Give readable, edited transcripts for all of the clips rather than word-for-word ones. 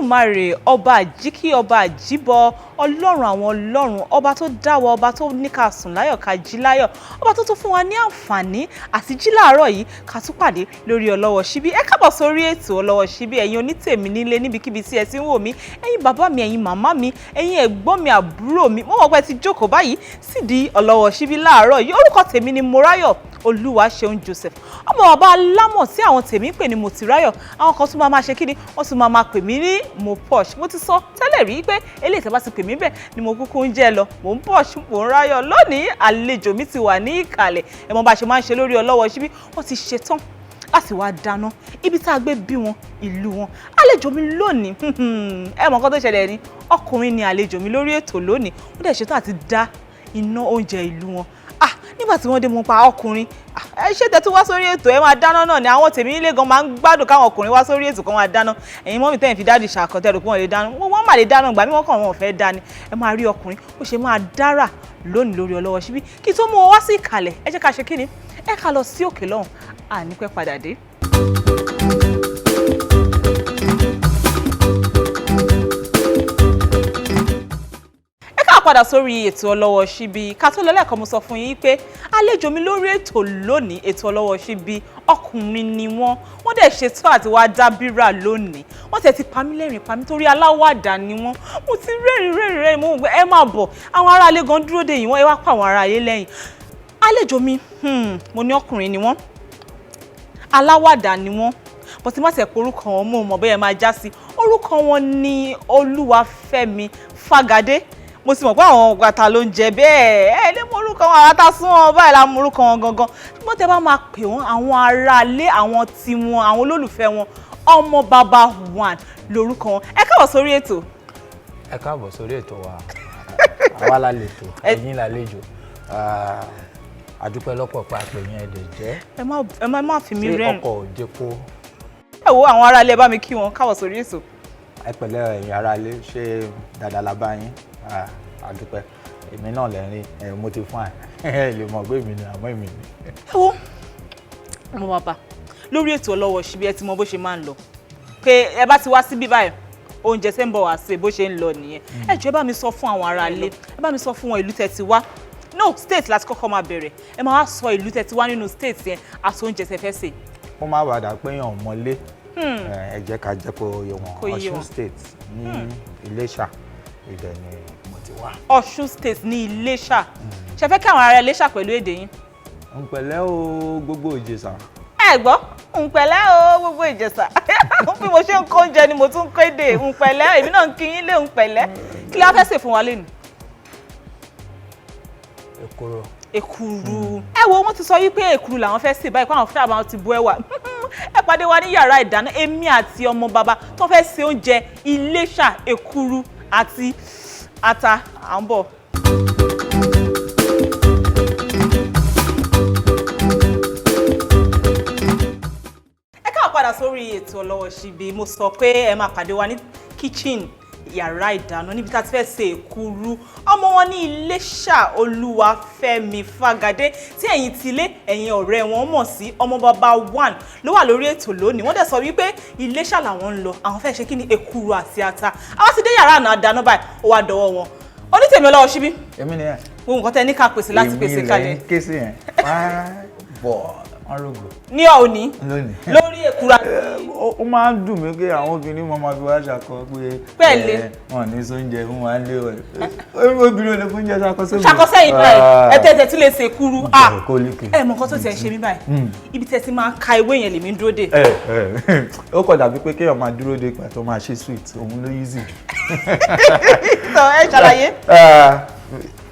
Olódùmarè, ọba àjíkí, ọba àjíbọ, ọlọ́run àwọn ọlọ́run, ọba tó dá wa, ọba tó ní ká sùn láyọ̀ ká jí láyọ̀, ọba tó tún fún wa ní àǹfààní àti jí láàárọ̀ yìí ká tún pàdé lórí Ọlọ́wọ́ Síbí. Ẹ káàbọ̀ sórí ètò Ọlọ́wọ́ Síbí, ẹ̀yin onítèmi nílé níbikíbi tí ẹ ti ń wò mí, ẹ̀yin bàbá mi, ẹ̀yin màmá mi, ẹ̀yin ẹ̀gbọ́n mi, àbúrò mi, mo mọ̀ pé ti jókòó báyìí sídìí Ọlọ́wọ́ Síbí láàárọ̀ yìí. Orúkọ tèmi ni Mọ́ráyọ̀ Olúwaṣeun Joseph, ọmọ bàbá alámọ̀ tí àwọn tèmi ń pè ní Motìráyọ̀. Àwọn kan tún máa ṣe kíni, wọ́n tún máa pè mí ní mo posh. Mo ti sọ tẹ́lẹ̀ rí pé eléyìí tẹ́ bá ti pè mí bẹ́ẹ̀ ni mo kúkú ń jẹ́ lọ, mo ń posh, mo ń ráyọ̀. Lónìí àlejò mi ti wà ní ìkàlẹ̀, ẹ mọ̀ bá ṣe máa ń ṣe lórí Ọlọ́wọ́ Síbí, wọ́n ti ṣetán láti wá dáná ibi tá a gbé bí wọn, ìlú wọn. Àlejò mi lónìí, ẹ mọ̀ nǹkan tó ṣẹlẹ̀ ni, ọkùnrin ni àlejò mi lórí ètò lónìí. Wọ́n dẹ̀ ṣetán àti dá iná oúnjẹ ìlú wọn. Nígbà tí wọ́n dé mo pa ọkùnrin, ẹ ṣe tẹ́tí wá sórí ètò ẹ máa dáná náà ni. Àwọn tèmi nílé gan máa ń gbádùn káwọn ọkùnrin wá sórí ètò kan máa dáná. Ẹ̀yin mọ́mì tẹ́yìn fi dáàdì ṣàkọtẹ́ rò pé wọ́n lè dáná, wọ́n má lè dáná gbà mí, wọ́n kàn wọ́n fẹ́ dání. Ẹ máa rí ọkùnrin ó ṣe máa dára lónìí lórí Ọlọ́wọ́ Síbí. Kí tó mú wọn wá sí ìkàlẹ̀, ẹ jẹ́ ká ṣe kíni, ẹ ká lọ sí òkè lọ́hùn, àní pẹ́ padà dé. Padà sórí ètò Ọlọ́wọ́ Síbí. Ká tó lọ lẹ́ẹ̀kan mo sọ fún yín pé àlejò mi lórí ètò lónìí, ètò Ọlọ́wọ́ Síbí, ọkùnrin ni wọ́n dẹ̀ ṣetán àti wá dábìrà lónìí. Wọ́n tẹ̀ ti pa mí lẹ́rìn pa mí torí aláwàdà ni wọ́n. Mo ti rẹ́rìn mo gbé ẹ máa bọ̀, àwọn ará ilé gan dúró dè yín, wọ́n ẹ wá pa àwọn ará ilé lẹ́yìn. Àlejò mi, mo ní ọkùnrin ni wọ́n, aláwàdà ni wọ́n, bó ti má tẹ̀ pé orúkọ wọn mo mọ̀ bẹ́ẹ̀ máa já sí. Orúkọ wọn ni Olúwafẹ́mi Fágadé. Mo sì mọ̀ pé àwọn ọ̀gbàtà ló ń jẹ bẹ́ẹ̀, ẹ lè mọ orúkọ wọn, àtà sún wọn báyìí la mọ orúkọ wọn gangan. Ṣùgbọ́n tẹ bá máa pè wọ́n, àwọn aráalé, àwọn tiwọn, àwọn olólùfẹ́ wọn, ọmọ bàbá one lórúkọ wọn. Ẹ káàbọ̀ sórí ètò. Ẹ káàbọ̀ sórí ètò wa. Àwa la lè tò, ẹ̀yin lálejò. Àdúpẹ́ lọ́pọ̀ pa pé yẹn ẹ̀dẹ̀ jẹ́. Ẹ má fi mí rẹ́rìn. Ṣé ọkọ̀ òjèpo? Ẹ wo àwọn aráalé bá mi kí wọn, káàbọ̀ sórí ètò. Ẹ pẹ̀lẹ́ ẹ̀yin aráalé, ṣé dáadáa la bá yín? Àdúpẹ́, èmi náà lẹ́rìn, mo ti fún ẹ lè mọ̀ pé èmi ni, àmọ́ èmi ni. Ẹ wo ọmọ bàbá lórí ètò Ọlọ́wọ́ Síbí, ẹ ti mọ bó ṣe máa ń lọ, pé ẹ bá ti wá síbí báyìí oúnjẹ tẹ́ ń bọ̀ wá ṣe bó ṣe ń lọ nìyẹn. Ẹ jọ̀ọ́ ẹ bá mi sọ fún àwọn aráalé, ẹ bá mi sọ fún wọn ìlú tẹ́ ti wá. No, state láti kọ́kọ́ máa bẹ̀rẹ̀, ẹ máa wá sọ ìlú tẹ́ ti wá nínú state yẹn àti oúnjẹ tẹ́ fẹ́ sè. Ó má bàdà pé èèyàn mọ́lé, ẹ jẹ́ ká jẹ́ kó yé wọn. Ọ̀ṣun state ní Iléṣà ibẹ̀ ni mo ti wá. Ọ̀ṣun state ní Iléṣà. Ṣé fẹ́ kí àwọn ará Iléṣà pẹ̀lú èdè yín? Ǹpẹ̀lẹ́ o gbogbo Ìjẹ̀ṣà. Ẹ gbọ́, ǹpẹ̀lẹ́ o gbogbo Ìjẹ̀ṣà. Bí mo ṣe ń kó oúnjẹ ni mo tún ń kó èdè. Ǹpẹ̀lẹ́, èmi náà ń kí yín lé ǹpẹ̀lẹ́. Kí la fẹ́ sè fún wa lénìí? Èkuru. Èkuru. Ẹ wo, wọ́n ti sọ wípé èkuru làwọn fẹ́ sè báyìí, pé àwọn fúnra wọn ti bu ẹwà. Ẹ pàdé wa ní yàrá ìdáná, èmi àti ọmọ bàbá tó fẹ́ sè oúnjẹ Iléṣà, èkuru àti ata. À ń bọ̀. Ẹ káà padà sórí ètò Ọlọ́wọ́ Síbí. Mo sọ pé ẹ máa pàdé wa ní kitchen, yàrá ìdáná, níbi tá a ti fẹ́ ṣe èkuru. Ọmọ wọn ní Iléṣà, Olúwafẹ́mi Fágadé, tí ẹ̀yin tilé, ẹ̀yin ọ̀rẹ́ wọn mọ̀ sí ọmọ bàbá one ló wà lórí ètò lónìí. Wọ́n dẹ̀ sọ wípé Iléṣà làwọn ń lọ, àwọn fẹ́ ṣe kí ni, èkuru àti ata. Àwọn ti dé yàrá àná àdáná báyìí, ó wá dọwọ́ wọn. Onítèmi Ọlọ́wọ́ Síbí. Èmi ni ẹ. Ohun kan tẹ ní ká pèsè láti pèsè kalẹ̀. Èmi lẹ́yìn kéésì yẹn. Bọ̀ wọ́n rògbò. Ní òní. Lónìí. Lórí èkuru àti. Ó máa ń dùn mí pé àwọn obìnrin máa fi wá ṣàkọ pé pẹ̀lẹ́ wọn ní sóúnjẹ fún wa lé wọn. Obìnrin ò lè fún oúnjẹ ṣàkọsẹ́ mi. Ṣàkọsẹ́ yìí báyìí, ẹ tẹ̀tẹ̀ tún lè ṣe èkuru. Ẹ mọ̀ nǹkan tó ti ẹ̀ ṣe mí báyìí. Ibi tẹ̀ ti máa ka ewé yẹn lèmi ń dúró dè. Ó kọ̀ dàbí pé kéèyàn máa dúró dé ìgbà tó máa ṣe sweet, òun ló easy. Sọ ẹ ṣàlàyé.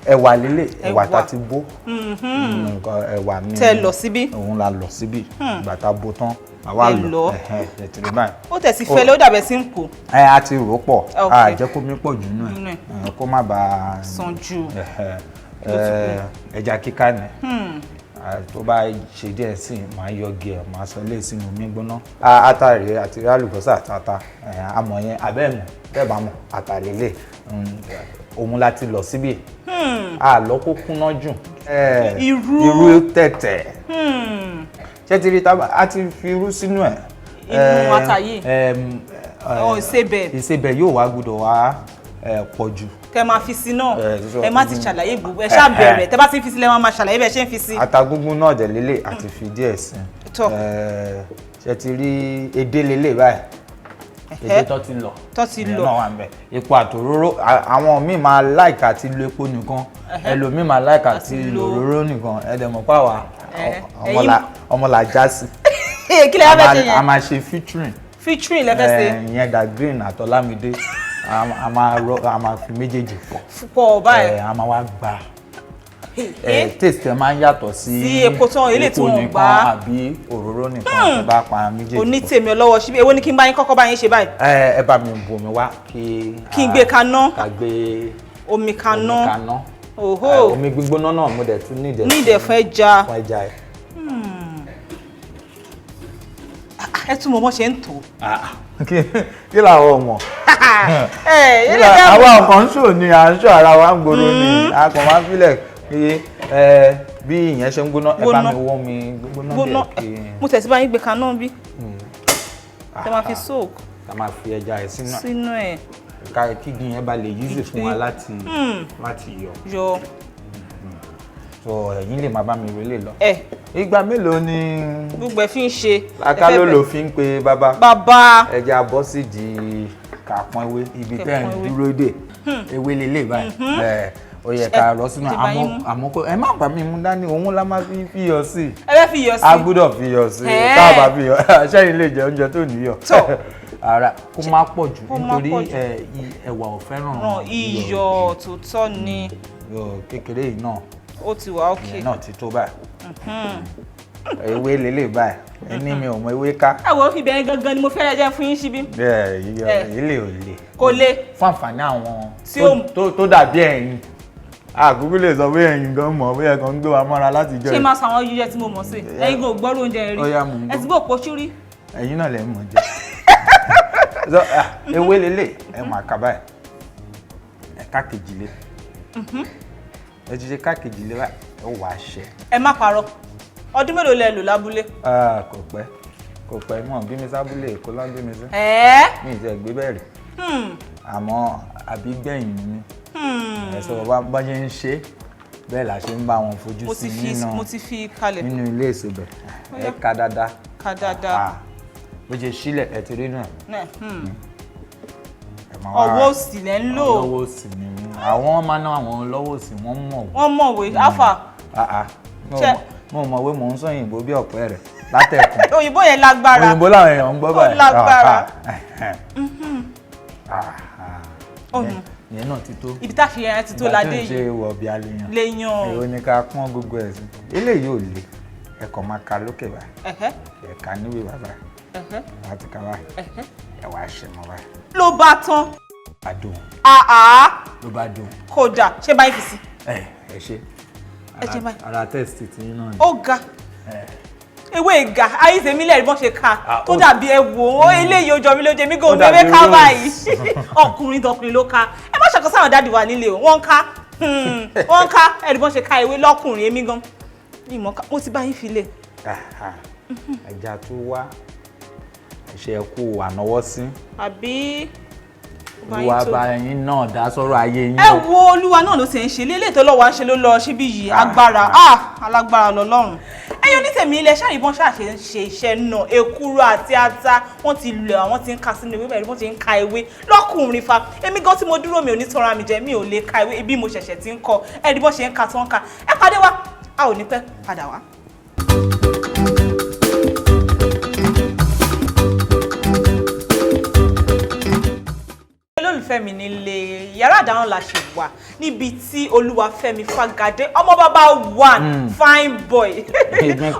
Ẹ̀wà lélẹ̀, ẹ̀wà tá ti bó. Ẹ̀wà mi tẹ lọ síbí. Òun la lọ síbí. Ìgbà tá bó tán, àwa lọ. Ẹ̀tìrì báyìí. Ó tẹ̀ sí fẹ́lẹ́, ó dàbẹ̀ sí ń pò. A ti rò pọ̀, a jẹ́ kó mi pọ̀ jù nínú ẹ̀, kó má bàa sàn jù. Ẹja kíká ni. Tó bá ṣe díẹ̀ sí máa yọgi ẹ̀, máa sọ ilé sínú omi gbóná. Ata rèé àti àlùbọ́sà àtàtà, àmọ̀ yẹn abẹ́ẹ̀mọ̀ tẹ́ bá mọ̀ àtàlélẹ̀. Òun láti lọ síbí. Àlọ́ kó kúnná jù. Irú tẹ̀tẹ̀. Ṣé ti rí tábà á ti fi irú sínú ẹ̀. Inú ata yìí. ìsebẹ̀ yóò wá gbọ́dọ̀ wá pọ̀ jù. kẹ máa fi sí náà ẹ má ti ṣàlàyé gbogbo ẹ ṣáà bẹ̀rẹ̀ tẹ bá ti ń fi sí lẹ́wọ̀n máa ṣàlàyé bẹ́ẹ̀ ṣe ń fi sí. ata gúngún náà dẹ̀ lélẹ̀ àti fi díẹ̀ sí ṣe ti rí edé lélẹ̀ báyìí èdè tó ti lọ náà wà ń bẹ epo àtòróró àwọn míì máa láìka àti lo epo nìkan ẹlòmíì máa láìka àti lo òróró nìkan ẹ̀dẹ̀ mọ̀ pàwọ́ ọmọlàjà sí kí lè fẹ́ ṣe yẹn a máa ṣe featuring lẹ́fẹ́ ṣe ìyẹn da green àtọ́lámídé a máa fi méjèèjì pọ̀ báyìí a máa wá gba taste máa ń yàtọ̀ sí epo tán ilé tí wọ́n gbá àbí òróró nìkan tó bá pa méjèèjì. onítèmi ọlọ́wọ́ síbi èwo ni kí n bá yín kọ́kọ́ bá yín ṣe báyìí. ẹ bá mi bù mí wá kí n gbé kaná ká gbé omi kaná omi gbígbóná náà mo dẹ̀ tún nídẹ̀ fún ẹja ẹ̀. ẹ tún mọ̀ ṣe ń tò. kí làwọn ọmọ àwa ọkàn ń ṣò ní à ń ṣò ara wa ń gbòòrò ní a kàn máa ń filẹ̀ bí ìyẹn ṣe ń gbóná ẹ bá mi wọ́n mi gbóná díẹ̀. mo tẹ̀sí bá yín gbé kaná bí tẹ máa fi soak. ká máa fi ẹja ẹ̀ sínú ẹ̀. kí igi yẹn bá lè yíṣe fún wa láti yọ. so ẹ̀yin lè máa bá mi relé lọ. ìgbà mélòó ni gbogbo ẹ fi ń ṣe. akálò ló fi ń pe bàbá ẹja bọ́ sí di kàpọ́n ewé ibi tẹ́ ń dúró dè ewé lélẹ̀ báyìí ó yẹ ká rọ sínú àmọ́ kó ẹ má bà mí mú dání òun la máa fi iyọ̀ sí. ẹ fẹ́ fi iyọ̀ sí. a gbọ́dọ̀ fi iyọ̀ sí káàbà fi iyọ̀ sẹ́yìn lè jẹ oúnjẹ tó níyọ̀. ara kó má pọ̀ jù nítorí ẹ̀wà ò fẹ́ràn iyọ̀ tó tọ́ ni. kékeré yìí náà ó ti wà ókè. ìyẹn náà ti tó báyìí. ewé lélẹ̀ báyìí ẹni mi ò mọ ewé ká. àwọn òfin bẹ̀rẹ̀ gangan ni mo fẹ́ jẹ́ fún yín síbí. ilé ò le. kò le. fún àǹfààní àwọn tó dàbí ẹ̀yin àkókò lè sọ pé ẹ̀yin gan mọ̀ bóyá kan ń gbé wa mọ́ra láti jẹ́. ṣé máa sọ àwọn yíyẹ tí mo mọ̀ sí ẹ̀yin kò gbọ́rọ̀ oúnjẹ rí ẹ ti gbọ́ òpó ṣúrí. ẹ̀yin náà lè mọ̀ jẹ́. ewé lélẹ̀ ẹ máa kà báyìí ẹ̀ka kejìlé ẹ ti ṣe ká kejìlé báyìí ẹ wà á ṣẹ. ẹ má parọ́ ọdún mélòó lẹ lò lábúlé. kò pẹ́ mọ̀ bí mi sábúlé èkó ló ń bí mi sí. mi ì tẹ̀ gbé bẹ́ẹ̀ rí. àmọ́ àbí gbẹ̀yìn mi. ẹ̀sọ́ bá ṣe ń ṣe bẹ́ẹ̀ la ṣe ń bá wọn fojú sí nínú ilé ìsebẹ̀ ẹ ká dáadáa. bó ṣe sílẹ̀ ẹ ti rí náà. ọwọ́ òsì lẹ́ ń lò. ọwọ́ òsì ni àwọn máa ná àwọn lọ́wọ́ òsì wọ́n mọ̀wé alpha. mo mọ̀wé mò ń sọ òyìnbó bí ọ̀pẹ rẹ̀ látẹ̀kùn. òyìnbó yẹn lágbára. òyìnbó làwọn èèyàn ń gbọ́ báyìí. ó lágbára. ìyẹn náà ti tó. ibi tá a fi yẹn ti tó ládé yìí. ìgbà tó ń ṣe wọ̀ bí aléyàn. léyàn. èwo ni ká pọ́n gbogbo ẹ̀ sí. eléyìí ò le ẹ̀kọ́ máa ka lókè báyìí. ẹ̀ka níwèé bàbá láti ká báyìí. ẹ̀wà ṣẹ̀ mọ́ báyìí. ló bá tán. adùn. ló bá dùn. kódà ṣé báyìí fi sí. ẹ ṣe ara tẹ́sítì tí yín náà ni. ó ga ewé ìgà ayé tèmi lẹ́rìí bọ́n ṣe ká tó dàbí ẹ̀wò ó eléyìí ó jọ mí lóde mí gò mẹ́wé ká báyìí ọkùnrin tọkùnrin ló ká ẹ má ṣàkóso àwọn dáàdì wa nílé o wọ́n ká ẹ̀rí bọ́n ṣe ká ewé lọ́kùnrin èmi gan ìmọ̀ ká mo ti bá yín fi lè. ẹja tó wá ẹ̀ṣẹ̀ kú ànáwọ́ sí. àbí olúwa bá ẹ̀yin náà dá sọ́rọ̀ ayé yín. ẹ wo olúwa náà ló ti ń ṣe lélẹ̀ tó lọ́wọ́ à ń ṣe ló lọ síbí yìí agbára alágbára lọ́lọ́run. ẹ̀yin onítẹ̀mí ilẹ̀ ṣáà ìbọn ṣáà ṣe ń ṣe iṣẹ́ náà èkúrú àti ata wọ́n ti lọ àwọn tí ń ka sínú ewé bẹ́ẹ̀ wọ́n ti ń ka ewé lọ́kùnrin fa èmi gan tí mo dúró mi ò ní tọ́ra mi jẹ mi ò lè ka ewé ibi mo ṣẹ̀ṣẹ̀ ti ń kọ ẹ̀rí bọ́n ṣe ń ka tí wọ́n ka ẹ pàdé wa a ò ní pẹ́ padà wá. olólùfẹ́ mi nílé yàrá àdáhùn la ṣe wà níbi tí Olúwafẹ́mi Fágadé ọmọ bàbá one fine boy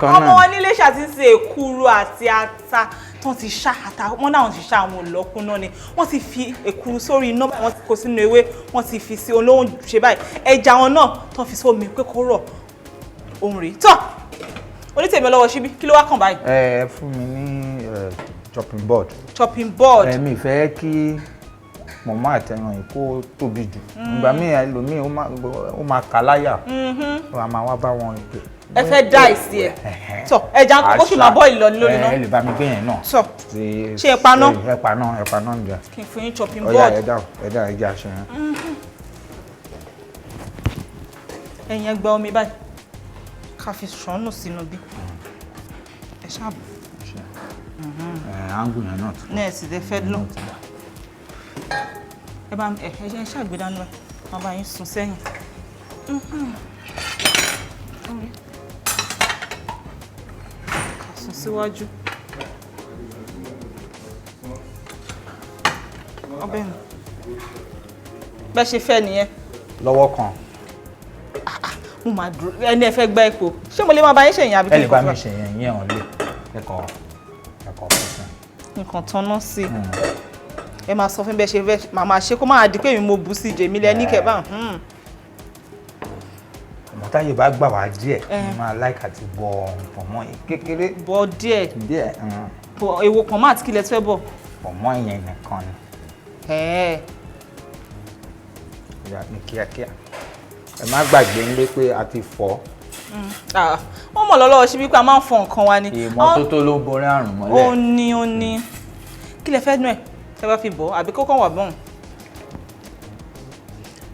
ọmọ wọn nílé ṣàti ń ṣe èkuru àti ata tó ti ṣá ata wọn náà ti ṣá àwọn olókun náà ni wọ́n ti fi èkuru sórí iná wọ́n ti kó sínú ewé wọ́n ti fi sí olóhùn ṣe báyìí ẹja wọn náà tó fi sómi pé kó rọ̀ ohun rèé tó onítèmi ọlọ́wọ́ síbí kí ló wá kàn báyìí. ẹ fún mi ní chopping board. chopping board. mi fẹ́ kí mọ̀mọ́ àtẹ̀ràn yìí kó tóbi jù ìgbà míì ẹlòmíì ó máa kà láyà ó máa wá bá wọn ẹ fẹ́ dá ìsí ẹ̀ tọ ẹja ó sì máa bọ́ ìlọ lórí náà. ẹ lè bá mi gbé yẹn náà. tọ ṣe ẹ paná. ẹ paná ǹjẹ́. kí n fún yín chopping board. ọ̀ya ẹ̀dá ẹja ṣe yẹn. ẹ̀yin ẹgbẹ́ omi báyìí ká fi ṣọ́nù sínú bí ẹ ṣáàbù. áńgù yẹn náà. nẹ́ẹ̀sì tẹ fẹ́ lọ ẹ bá ẹ ṣàgbédánú ẹ wọn bá yín sùn sẹ́yìn. sùn síwájú ọbẹ̀ mi bẹ́ẹ̀ ṣe fẹ́ nìyẹn. lọ́wọ́ kan. mo máa dúró ẹni ẹ fẹ́ gbá epo ṣé mo lè máa bá yín ṣèyìn àbí kí n kọ́ fún wa. ẹ lè bá mi ṣèyìn yẹn ò lè ẹ̀kọ́ fún nǹkan tọ́nà sí i ẹ máa sọ fún bẹ́ẹ̀ ṣe fẹ́ màmá ṣe kó máa di pé mi mo bù sí jèmi lẹ ní kẹbà. àmọ́ táyé bá gbà wá díẹ̀ mo máa láìka ti bọ pọ̀nmọ́ yìí kékeré. bọ díẹ̀ bọ èwo pọ̀nmọ́ àti kílẹ̀ tó fẹ́ bọ̀. pọ̀nmọ́ yẹn nìkan ni. ìyá ní kíákíá ẹ má gbàgbé ńlé pé a ti fọ̀. wọ́n mọ̀ lọ́lọ́wọ́ síbí pé a máa ń fọ nǹkan wa ni. ìmọ́tótó ló borí àrùn mọ́lẹ̀. ó ní kí lẹ fẹ́ nú ẹ̀ tẹ́ bá fi bọ̀ àbí kókó wà bọ́n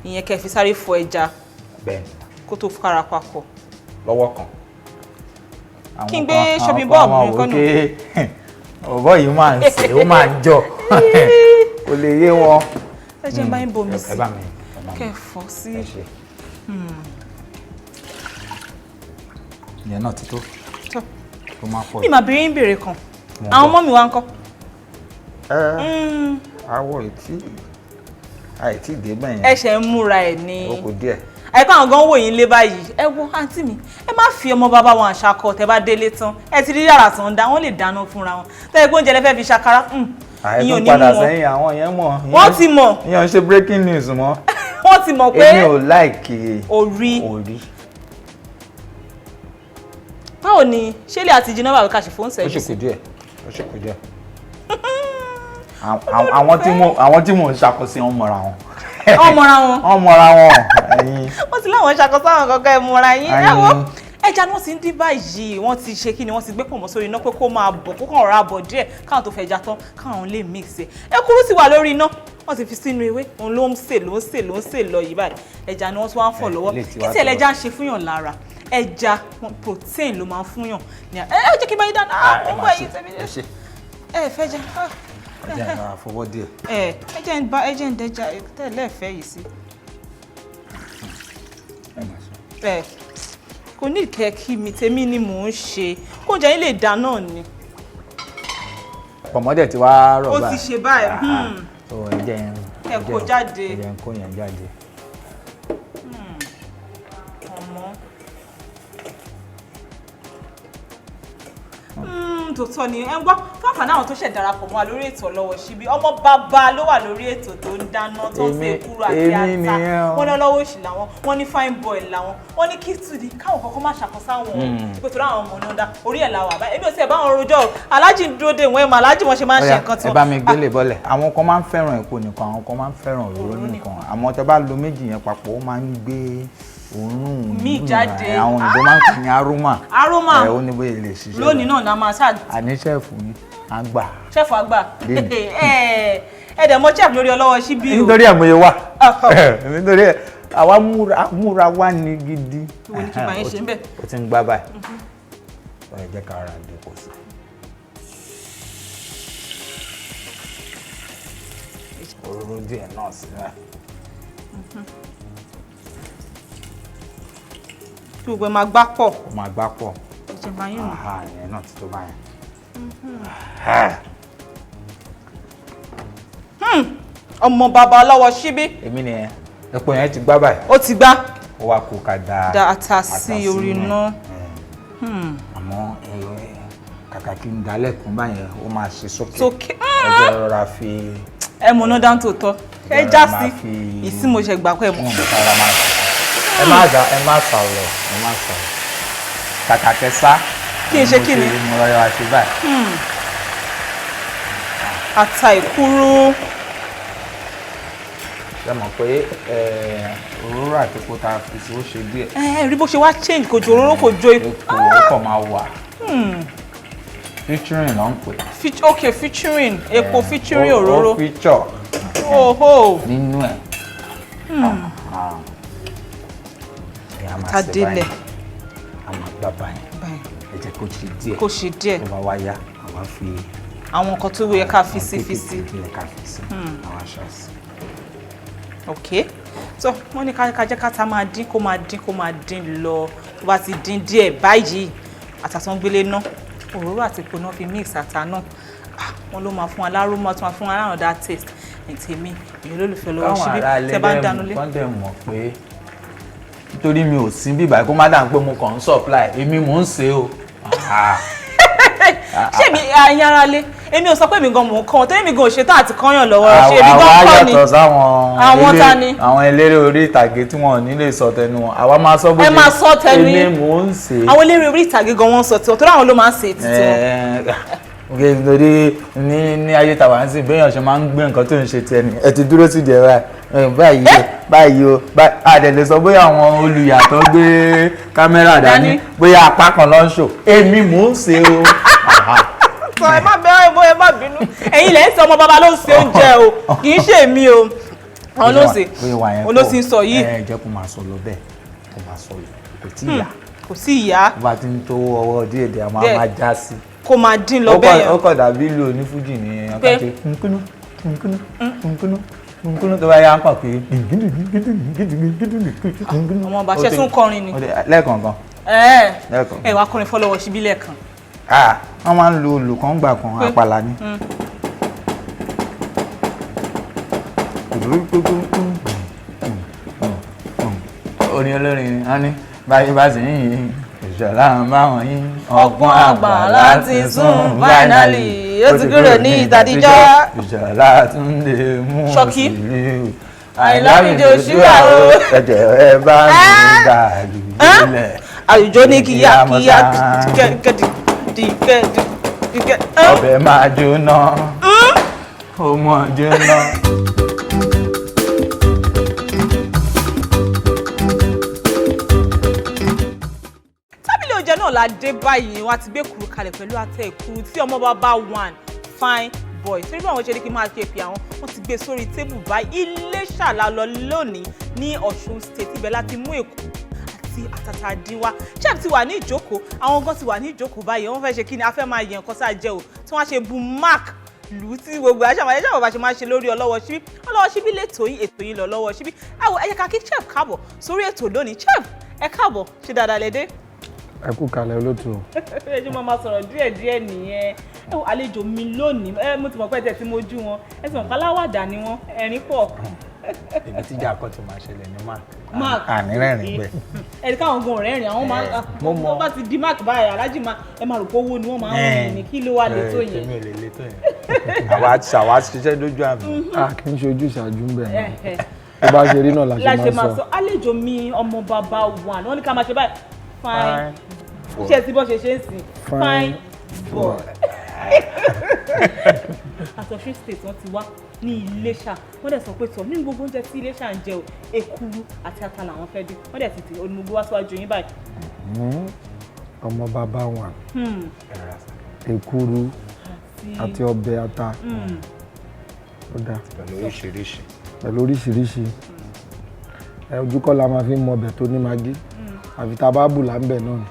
ìyẹn kẹ́ fi sáré fọ ẹja kó tó fara papọ̀. lọ́wọ́ kan. kí n gbé shopping ball mi kọ́nù. ọ̀bọ yìí máa ń sè ó máa ń jọ kò lè yé wọn. ẹ jẹ́ bá yín bomi sí kẹ́ fọ́ sí. ìyẹn náà ti tó. tó máa pọ̀. mi máa béèrè ń béèrè kan àwọn ọmọ mi wá ń kọ́. àwọ̀ àìtí dé bẹ́ẹ̀ yẹn. ẹ ṣe ń múra ẹ̀ ní. ó kù díẹ̀. àìkọ́ àwọn gan wò yín lé báyìí ẹ wo àǹtí mi ẹ má fi ọmọ bàbá wọn àṣàkọ tẹ bá délé tán ẹ ti rí yàrá tán dá wọn lè dáná fúnra wọn tẹ ẹgbẹ́ oúnjẹ lẹ́fẹ̀ẹ́ fi ṣàkárá ìyẹn ò ní mú wọn. padà sẹ́yìn àwọn yẹn mọ̀. wọ́n ti mọ̀. ìyẹn ń ṣe breaking news mọ́. wọ́n ti mọ̀ pé èmi ò láìkì orí. báwo ni ṣé lè àti jiná bàbá ká ṣe fóun sẹ́yìn. ó ṣe kù díẹ̀. àwọn tí mò ń ṣàkóso wọn mọ̀ra wọn. wọ́n mọ̀ra wọn. wọ́n ti láwọn ṣàkóso àwọn kankan ẹ̀ mọ̀ra yín. ẹ wo ẹja ni wọ́n ti ń dín báyìí wọ́n ti ṣe kí ni wọ́n ti gbé pọ̀nmọ́ sórí iná pé kó máa bọ̀ kó kàn rọra bọ̀ díẹ̀ káwọn tó fẹ́ ẹja tán káwọn lè mix ẹ̀. ẹ̀kúrú ti wà lórí iná wọ́n ti fi sínú ewé òun ló ń sè lọ yìí báyìí ẹja ni wọ́n tún wá ń fọ̀ lọ́wọ́ kí tí ẹlẹ́ja ń ṣe fúnyàn lára ẹja protein ló máa ń fúnyàn ní ẹ jẹ́ kí báyìí dáná ọmọ ẹ̀yìn tẹ̀mí ẹ fẹ́ jẹ ẹ jẹ́ ìbára fọwọ́ díẹ̀. ẹ jẹ́ ń dẹja tẹ́lẹ̀ fẹ́ yìí sí. kò ní ìkẹ́ kí mi tèmi ni mò ń ṣe kó oúnjẹ yín lè dá náà ni. pọ̀mọ́dẹ̀ ti wá rọ̀ ó báyìí. ti ṣe báyìí. ẹ kó jáde. ẹ jẹ́ ń kó yẹn jáde. tòótọ́ ni ẹ ń gbọ́ fáfà náà tó ṣẹ̀ darapọ̀ mọ́ wa lórí ètò Ọlọ́wọ́ Síbí ọmọ bàbá ló wà lórí ètò tó ń dáná tó ń ṣe kúrò àti ata wọ́n ní Ọlọ́wọ́ Òsì làwọn wọ́n ní fine boy làwọn wọ́n ní kí tùdí káwọn kọ́kọ́ má ṣàkóso àwọn pé tó ráwọn ọmọ náà dá orí ẹ̀ làwà báyìí èmi ò sí ẹ̀ bá wọn rojọ́ aláàjì ń dúró dé ìwọ̀n ẹ̀mọ aláàjì wọn ṣe máa ń ṣe nǹkan tí ẹ bá mi gbélé bọ́lẹ̀ àwọn kan máa ń fẹ́ràn epo nìkan àwọn kan máa ń fẹ́ràn òróró nìkan àmọ́ tẹ bá lo méjì yẹn papọ̀ ó máa ń gbé òórùn mi jáde àwọn òyìnbó máa ń pè ní aroma ẹ ó ní bóyá lè ṣiṣẹ́ lónìí náà la máa ṣáà. àní ṣẹ́ẹ̀fù mi àgbà. ṣẹ́ẹ̀fù àgbà ẹ dẹ̀ mọ ṣẹ́ẹ̀fù lórí Ọlọ́wọ́ Síbí o. nítorí ẹ̀ mo yẹ wá nítorí ẹ̀ àwa múra wá ní gidi. ìwọ ni kí n bá yín ṣe ń bẹ̀. o ti ń gbá báyìí ẹ jẹ́ ká ara dé kò sí. òróró díẹ̀ náà sí náà. tí gbogbo ẹ máa gbá pọ̀. ó máa gbá pọ̀. ìjọba yín nù. ìyẹn náà ti tó báyẹn. ọmọ bàbá Ọlọ́wọ́ Síbí. èmi nìyẹn epo yẹn ti gbá báyìí. ó ti gbá. ó wá kó ká da ata sí orí iná. àmọ́ kàkà kí n dalẹ̀kùn báyẹn ó máa ṣe sókè. sókè. ẹ jẹ́ rọra fi. ẹ mọ̀ náà dáńtò tọ́ ẹ já sí ìsí mo ṣe gbà pé ẹ mọ̀. ẹ má sọ̀rọ̀ kàkà kẹsà. kí n ṣe kí ni. mo rọra wá ṣe báyìí. ata ìkúrú ṣe mọ̀ pé òróró àti epo tá a fi sí ó ṣe díẹ̀. rí bó ṣe wá change kò jò òróró kò jò epo. epo ó kàn máa wà. Featuring ló ń pè. Okay, featuring epo featuring òróró. ó feature. Nínú ẹ̀. Ká délẹ̀. A máa gbá báyìí. Ẹ jẹ́ kó ṣe díẹ̀. Kó ṣe díẹ̀. Tó bá wá yá, àwa fi. Àwọn nǹkan tó yẹ ká fi sí. Àwọn aṣọ sí. Okay. So wọ́n ní ká jẹ́ káta máa dín kó máa dín lọ. Tó bá ti dín díẹ̀ báyìí, ata tó ń gbélé ná. Òróró àti epo náà fi mix ata náà. Wọ́n ló máa fún wa lárúmọ̀ tó máa fún wa láwọn that taste. Tèmi èyí olólùfẹ́ lọ́wọ́ síbí tẹ́ bá ń dánú lé. Káwọn ará ilé mọ̀ pé nítorí mi ò sí bíbá kó má dà pé mo kàn ń supply èmi mò ń ṣe o. Ṣé mi ayára lé èmi ò sọ pé mi gan mò ń kọ́ wọn torí mi gan ò ṣetán àti kọ́yàn lọ́wọ́ ṣe èmi gan kọ́ ni. àwa yàtọ̀ sáwọn àwọn ta ni. àwọn eléré orí ìtàgé tí wọn ò ní lè sọ tẹnu wọn àwa máa sọ bó ṣe. ẹ máa sọ tẹnu yín èmi mò ń ṣe. àwọn eléré orí ìtàgé gan wọn sọ tiwọn torí àwọn ló máa ń ṣe títí wọn. nítorí ní ayé tàwa ń sìn béèyàn ṣe máa ń gbé nǹkan tó ń ṣe tiẹ̀ ni ẹ ti dúró sí ìdí báyìí o àdẹ̀lẹ̀ sọ bóyá àwọn olùyàtọ̀ gbé kámẹ́rà dání bóyá apá kan ló ń ṣò èmi mò ń ṣe o. sọ ẹ má bẹ́ẹ̀ bó ẹ má bínú ẹ̀yin lẹ́yìn tí ọmọ bàbá ló ń ṣe oúnjẹ o kì í ṣe èmi o àwọn ló ń ṣe olóṣì ń sọ yìí. ẹ jẹ́ kó máa sọ lọ bẹ́ẹ̀ kó máa sọ lọ kò tí ì yá. kò sí ìyá. bó bá ti ń tó ọwọ́ díẹ̀díẹ̀ a máa já sí. kó máa dín lọ bẹ́ẹ̀ yẹn. ó kọ̀ dàbí ìlú onífújì ní ọkàtí nkúnú tó bá yá ń pọ̀ pé. ọmọ ọba ṣe tún kọrin ni. lẹ́ẹ̀kọ̀ọ̀kan. ẹ wá kọrin fọlọ́wọ́ síbí lẹ́ẹ̀kan. wọ́n máa ń lo olùkọ́ ńgbà kan àpàlà ni. orin olórin wọn ní báyìí bá sì ń yìn ìṣọ̀lá báwọn yín ọgbọ́n àgbà láti sún finally ó ti kúrò ní ìtàdíjọ́. ìṣọ̀lá tún lè mú ṣọ́kí àìlámìjọ ṣúra o ẹ̀jẹ̀ ẹ bá mi dàlú nílẹ̀. àlùjọ ní kíyàkíyà ọbẹ̀ máa jóná ó mọ̀ jóná. oúnjẹ náà la dé báyìí wọn ti gbé kuru kalẹ̀ pẹ̀lú àtẹ ìkuru tí ọmọ bàbá one fine boy torí bí àwọn ṣe ní kí n máa ṣe pé àwọn wọn ti gbé sórí tébù báyìí Iléṣà la lọ lónìí ní Ọ̀ṣun state ibẹ̀ láti mú èkó àti àtàtà díwá chef ti wà ní ìjókòó àwọn gan ti wà ní ìjókòó báyìí wọn fẹ́ ṣe kí ni a fẹ́ máa yẹ nǹkan sáà jẹ o tí wọ́n ṣe bu mark lù ú tí gbogbo àṣàmọ̀ ẹ̀ṣẹ̀ bàbá ṣe máa ṣe lórí ọlọ́wọ́ síbí ọlọ́wọ́ síbí lẹ́tọ̀ọ́ yín ètò yín lọ lọ́wọ́ síbí ẹ jẹ́ ká kí chef káàbọ̀ sórí ètò lónìí chef ẹ káàbọ̀ ṣe dáadáa lẹ́dẹ́. ẹ kú kalẹ̀ olóòtú. ẹ jẹ́ máa sọ̀rọ̀ díẹ̀díẹ̀ nìyẹn àlejò mi lónìí mo ti mọ̀ pé ẹ̀ tí mo jú wọn ẹ sì mọ̀ pé aláwàdà ni wọ́n ẹ̀rín pọ̀. ibi tíjà akọ ti máa ṣẹlẹ̀ ní mark ànírẹ́rìn bẹ́ẹ̀. ẹni káwọn gan rẹ́rìn àwọn máa wọ́n bá ti di mark báyìí alájì máa ẹ máa rò pé owó ni wọ́n máa ń rìn ní kí ló wà létò yẹn. èmi ò lè létò yẹn àwa ṣiṣẹ́ lójú àmì. kì í ṣe ojú ìṣáájú ń bẹ̀ náà tó bá ṣe rí náà la ṣe máa sọ. àlejò mi ọmọ bàbá one wọ́n ní ká máa ṣe báyìí fine ṣe ti bọ́ ṣe ṣe ń sìn fine boy. àtọ̀ṣin state wọ́n ti wá ní Iléṣà wọ́n dẹ̀ sọ pé tọ̀ nínú gbogbo oúnjẹ tí Iléṣà ń jẹ o èkuru àti ata làwọn fẹ́ dín wọ́n dẹ̀ ti ti olùmọ̀gbọ́ wá síwájú yín báyìí. ọmọ bàbá wa èkuru àti ọbẹ̀ ata ó dá pẹ̀lú oríṣiríṣi ojú kọ́ la máa fi mọ ọbẹ̀ tó ní magí àfi tá a bá bù láńbẹ̀ náà ni.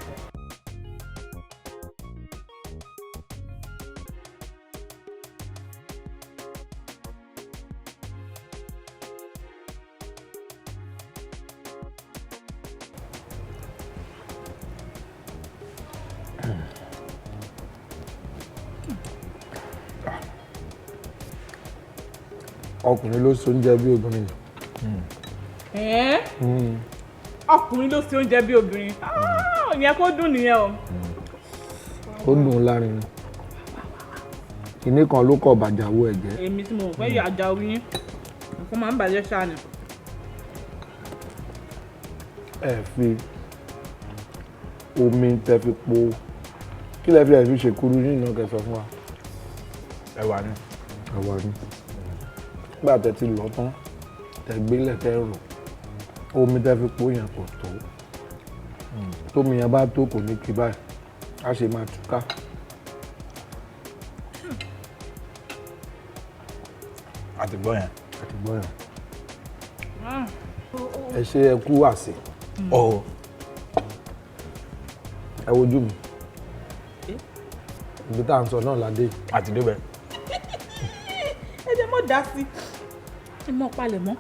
ọkùnrin ló so oúnjẹ bí obìnrin. ọkùnrin ló ṣe oúnjẹ bí obìnrin ìyẹn kó dùn nìyẹn o. ó dùn lárin ni kinní kan ló kọ bàjáwó ẹ̀jẹ̀. èmi tí mo fẹ́ yà àjà orí yín nǹkan máa ń bàjẹ́ ṣáà ni. ẹ fi omi tẹ fi po kí lẹ fi ẹ fi ṣe kúrú nínú náà kẹsàn fún wa. ẹ̀wà ni. ẹ̀wà ni nígbà tẹ ti lọ tán tẹ̀gbélẹ̀ tẹ́ rò omi tẹ́ fi pò yẹn kò tó tómi yẹn bá tó kò ní kí báyìí á ṣe máa túká. àti gbọ́ yẹn. ẹ ṣe ẹ kú àsè. ẹ wojú mi ibi tá à ń sọ náà ládé. àti débẹ̀. ẹ jẹ́ mọ́ dá sí ẹ mọ́ palẹ̀ mọ́.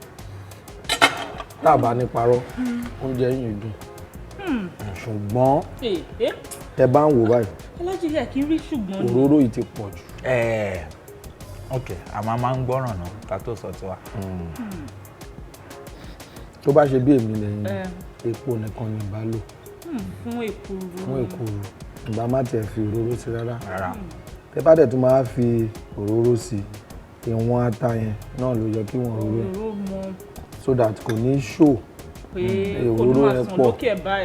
tá a bá ní parọ́ oúnjẹ yìí dùn ṣùgbọ́n tẹ bá ń wò báyìí alájílẹ̀ kì í rí ṣùgbọ́n òróró yìí ti pọ̀ jù. ok àmọ́ máa ń gbọ́ràn náà ká tó sọ tiwa. tó bá ṣe bí èmi lẹ́yìn epo nìkan ni ìbá lò fún èkuru ìbá má tiẹ̀ fi òróró sí rárá tẹ bá dẹ̀ tún máa fi òróró sí ìwọ̀n ata yẹn náà ló yẹ kí wọ́n òróró so that kò ní ṣò òróró yẹn pọ̀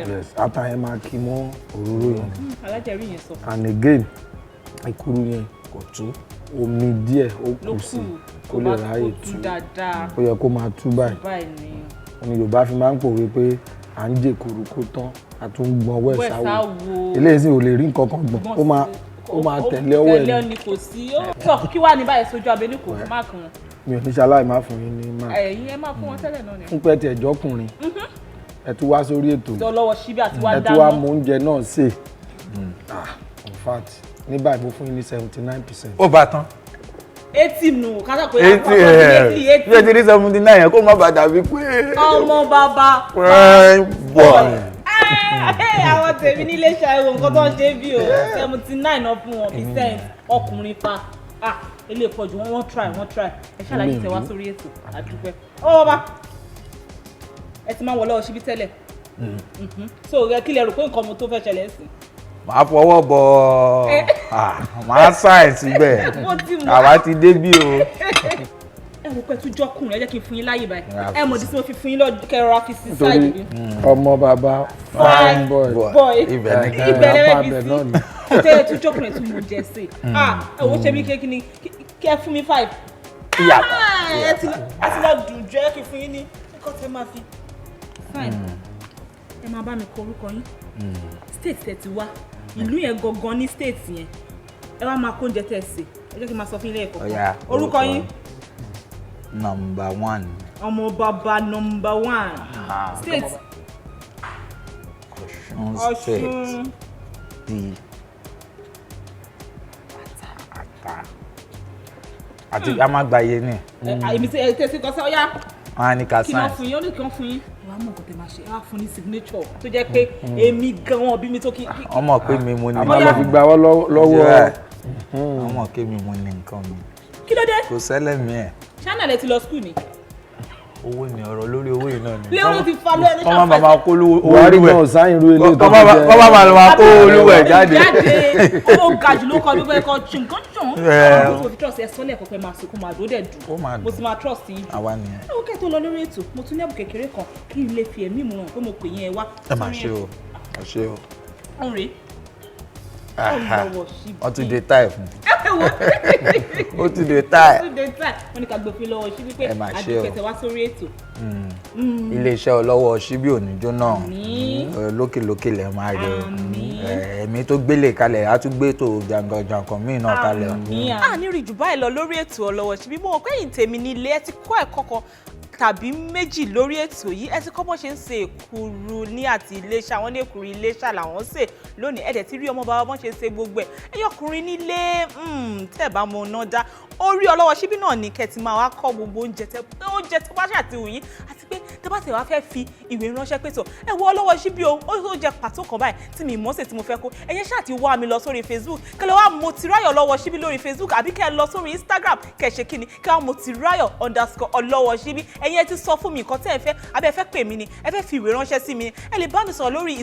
yes ata yẹn máa kí mọ́ òróró yẹn alájẹrí yẹn sọ and again èkuru yẹn kò tú omi díẹ̀ ó kù sí kó lè ráyè tú ó yẹ kó máa tú báyìí ni Yorùbá fi máa ń pòwe pé à ń jèkuru kó tán a tún gbọ́n ọwọ́ ẹ̀ sáwò eléyìí sì ò lè rí nǹkan kan gbọ̀n ó máa tẹ̀lé ọwọ́ ẹ̀ ni. tẹ̀lé ni kò sí ó kí wàá ní báyìí sójú abẹ́lé kò má kan wọn. mi ò ní ṣaláì má fún yín ní máa. ẹ̀yin ẹ máa fún wọn tẹ́lẹ̀ náà ni. fún pẹ́ tí ẹ̀jọ́ kùnrin ẹ tún wá sórí ètò yìí lọ́wọ́ síbí àti wá dáná ẹ tún wá mú oúnjẹ náà sè in fact ní báyìí mo fún yín ní 79%. ó bá tán. 80 nù kátà pé 80 bí ẹ ti rí 79 yẹn kó má bàa dàbí pé. ọmọ bàbá boy. àwọn tèmi nílé ṣàìwò nǹkan tó ń ṣe bí o 79 náà fún wọn percent ọkùnrin pa ilé ìpọ̀jù wọ́n try ẹ ṣàlàyé tẹ wá sórí ètò àdúpẹ́ ọwọ́ bá ẹ ti máa wọ̀ lọ́wọ́ síbí tẹ́lẹ̀ so rẹ kí lẹ rò pé nǹkan mo tó fẹ́ ṣẹlẹ̀ sí. màá fọwọ́ bọ màá sáì síbẹ̀ àwa ti dé bí o. ẹ wò pé tún jọkùnrin ẹ jẹ́ kí n fún yín láyè báyìí ẹ mọ̀ tí mo fi fún yín lọ́ọ́ kẹrọra fi sí sáìdì mi. ọmọ bàbá fine boy ìbẹ̀rẹ̀ bí sí tẹ́lẹ̀ tún jọkùnrin tún mo jẹ sí ẹ wò ṣe mí kékeré ni kí ẹ fún mi 5. ẹ ti lọ dùn jọ ẹ kí n fún yín ní nǹkan tẹ máa fi fine ẹ máa bá mi kọ orúkọ yín state tẹ ti wá ìlú yẹn gangan ní state yẹn ẹ wá máa kó oúnjẹ tẹ ṣe ẹ jẹ́ kí n máa sọ fún ilé ẹ̀kọ́ kan orúkọ yín. Number 1. ọmọ bàbá number 1. State. Ọ̀ṣun. Di. Ata. Àti a máa gba iye ní. Èmi tí ẹ tẹ́sí kan sọ yá. Wọ́n á ní ká kí náà fún yín ó ní kí wọ́n fún yín. wàá mọ̀ nǹkan tẹ́ máa ṣe wàá fún ní signature tó jẹ́ pé èmi gan wọn bí mi tó kí. ọmọ pé mi mo ní. àmọ́ lọ fi gbà wọ́n lọ́wọ́. ọmọ pé mi mo ní nǹkan mi. kí ló dé. kò sẹ́lẹ̀ mi ẹ̀. China lẹ ti lọ school ni. owó ni ọ̀rọ̀ lórí owó yìí náà ni. léwu ti fa lóyún ní kọ́ máa bàbá kó olúwẹ̀. Buhari náà sáyìn ru ilé ìtọ́jú jẹ́ kọ́ máa bàbá kó olúwẹ̀ jáde. owó ga jù ló kọ́ ló fẹ́ kọ́ ṣùgbọ́n àwọn tó fi trust ẹ sọ́lẹ̀ kọ́kọ́ máa sọkún máa dó dẹ̀ dùn mo ti máa trust yín jù. àwa nìyẹn. ó kẹ́ tó lọ lórí ètò mo tún ní ẹ̀bùn kékeré kan kí n lè fi ẹ̀mí mu hàn pé mo pè yín ẹ wá. ẹ máa ṣe o ẹ ṣe o. ọ̀n rèé wọ́n tún dé táì fún ó tún dé táì. wọ́n ní ká gbé fún lọ́wọ́ ṣíbí pé àdìkẹ̀tẹ̀ wá sórí ètò. iléeṣẹ́ ọlọ́wọ́ ṣíbí ò ní jóná lókèlókè lẹ̀ máa rí ẹ̀mí tó gbélé kalẹ̀ á tún gbé tó jàǹkàn míì náà kalẹ̀. a ní rí jù báyìí lọ lórí ètò ọlọ́wọ́ ṣíbí mo mọ̀ pé ẹ̀yin tèmi ní ilé ẹ ti kọ́ ẹ̀kọ́ kan tàbí méjì lórí ètò yìí ẹ ti kọ́ bọ́ ṣe ń ṣe èkuru ní àti Iléṣà àwọn ní èkuru Iléṣà làwọn ṣe lónìí ẹ̀dẹ̀ tí rí ọmọ bàbá bọ́n ṣe ṣe gbogbo ẹ̀ ẹ̀yọ́ ọkùnrin nílé tẹ̀ bá mọ ọ̀nà dá orí ọlọ́wọ́ ṣíbí náà ní kẹ́tì máa wá kọ́ gbogbo oúnjẹ tó bá ṣàtìwù yín àti pé tẹ́ bá tẹ̀ wá fẹ́ fi ìwé ránṣẹ́ pé tó ẹ wo ọlọ́wọ́ ṣíbí o ó jẹ pàtó kan báyìí tí mi mọ̀ ṣe tí mo fẹ́ kó ẹ̀yẹ ṣáà ti wá mi lọ sórí Facebook kẹ́ lọ wá Motirayo ọlọ́wọ́ ṣíbí lórí Facebook àbí kẹ́ lọ sórí Instagram kẹ́ ṣe kíni kẹ́ wá Motirayo _ọlọ́wọ́ ṣíbí ẹ̀yin ẹ ti sọ fún mi nǹkan tẹ́ ẹ fẹ́ abẹ́ fẹ́ pè mí ni ẹ fẹ́ fi ìwé ránṣẹ́ sí mi ni ẹ lè bá mi sọ̀rọ̀ lórí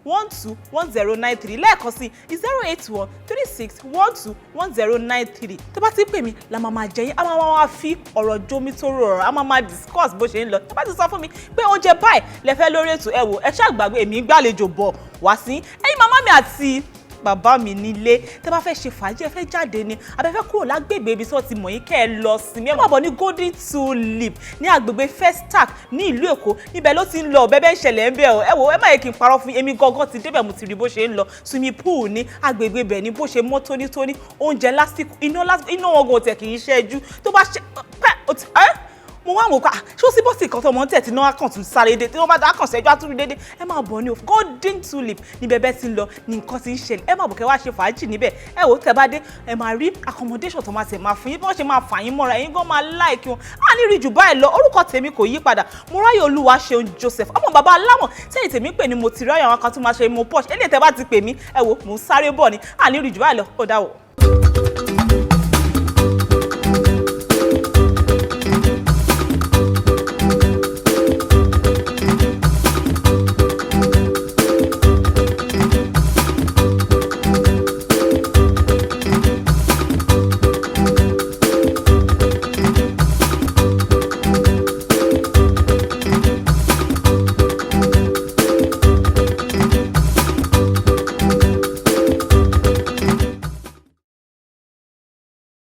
08136121093 lẹ́ẹ̀kan sí 08136121093 tó bá ti pè mí la máa jẹ yín a máa fi ọ̀rọ̀ jómi tó rọrọ̀ a máa discuss bó ṣe ń lọ tó bá ti sọ fún mi pé oúnjẹ báyìí lẹ fẹ́ lórí ètò ẹ wò ẹ ṣáà gbàgbé èmi gbàlejò bọ̀ wá sí ẹ̀yin màmá mi àti bàbá mi nílé tẹ́ bá fẹ́ ṣe fàájì ẹ fẹ́ jáde ni abẹ́fẹ́ kúrò lágbègbè ibi tí wọ́n ti mọ̀ yín kẹ́ ẹ lọ sinmi ẹ máa bọ̀ ní Golden Tulip ní agbègbè Festac ní ìlú Èkó níbẹ̀ ló ti ń lọ bẹ́ẹ̀ ṣẹlẹ̀ ń bẹ̀ ọ́ ẹ wò ẹ má yẹ kí n parọ́ fún èmi gangan ti débẹ̀ mo ti rí bó ṣe ń lọ swimming pool ní agbègbè bẹ̀ ní bó ṣe mọ́ tónítóní oúnjẹ lásìkò iná wọn kò tẹ̀ kì í ṣẹ́jú tó bá ṣe pẹ́ mo wá wò pé ṣé ó sì bọ́sì kan tó mọ́ tẹ̀ tí náà kàn tún sáré dé tí wọ́n bá dá kàn sẹ́jọ́ àtúrú dédé ẹ máa bọ̀ ní o Golden Tulip ní bẹ́ẹ̀ ti ń lọ ní nǹkan tí ń ṣẹlẹ̀ ẹ máa bọ̀ kẹ́ wá ṣe fàájì níbẹ̀ ẹ wò tẹ́ bá dé ẹ máa rí accommodation tó máa tẹ̀ máa fún yín bí wọ́n ṣe máa fà yín mọ́ra ẹ̀yin gan máa like wọn á ní rí jù báyìí lọ orúkọ tèmi kò yí padà Mọ́ráyọ̀ Olúwaṣeun Joseph ọmọ bàbá aláwọ̀ sẹ́yìn tèmi pè ní mo ti ráyọ̀ àwọn kan tó máa ṣe mo posh eléyìí tẹ́ bá ti pè mí ẹ wò mo ń sáré bọ̀ ni á ní rí jù báyìí lọ ó dáwọ̀.